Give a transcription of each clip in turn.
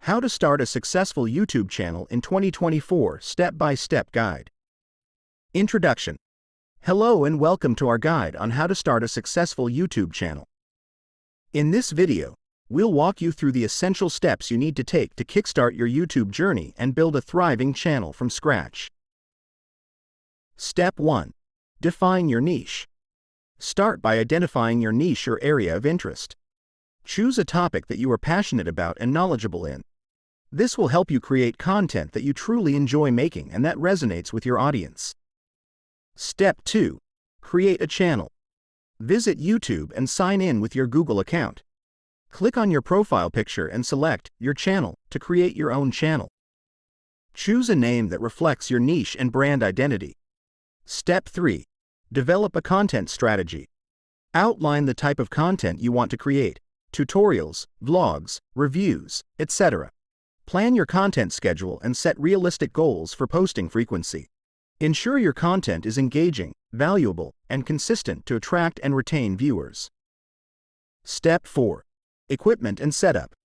How to Start a Successful YouTube Channel in 2024 Step-by-Step Guide. Introduction. Hello and welcome to our guide on how to start a successful YouTube channel. In this video, we'll walk you through the essential steps you need to take to kickstart your YouTube journey and build a thriving channel from scratch. Step 1. Define your niche. Start by identifying your niche or area of interest. Choose a topic that you are passionate about and knowledgeable in. This will help you create content that you truly enjoy making and that resonates with your audience. Step 2. Create a channel. Visit YouTube and sign in with your Google account. Click on your profile picture and select Your Channel to create your own channel. Choose a name that reflects your niche and brand identity. Step 3. Develop a content strategy. Outline the type of content you want to create: tutorials, vlogs, reviews, etc. Plan your content schedule and set realistic goals for posting frequency. Ensure your content is engaging, valuable, and consistent to attract and retain viewers. Step 4. Equipment and setup.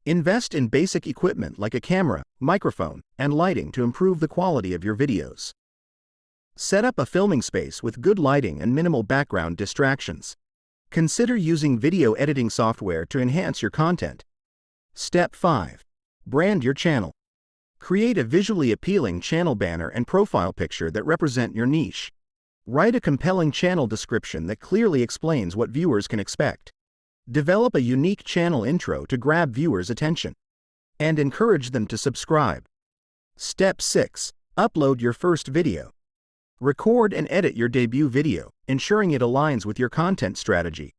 Invest in basic equipment like a camera, microphone, and lighting to improve the quality of your videos. Set up a filming space with good lighting and minimal background distractions. Consider using video editing software to enhance your content. Step 5. Brand your channel. Create a visually appealing channel banner and profile picture that represent your niche. Write a compelling channel description that clearly explains what viewers can expect. Develop a unique channel intro to grab viewers' attention. And encourage them to subscribe. Step 6. Upload your first video. Record and edit your debut video, ensuring it aligns with your content strategy.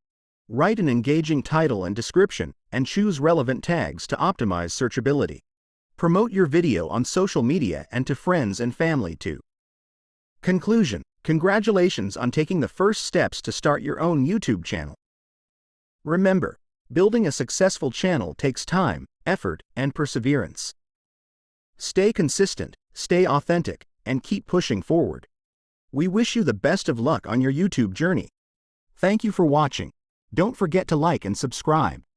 Write an engaging title and description, and choose relevant tags to optimize searchability. Promote your video on social media and to friends and family too. Conclusion. Congratulations on taking the first steps to start your own YouTube channel. Remember, building a successful channel takes time, effort, and perseverance. Stay consistent, stay authentic, and keep pushing forward. We wish you the best of luck on your YouTube journey. Thank you for watching. Don't forget to like and subscribe.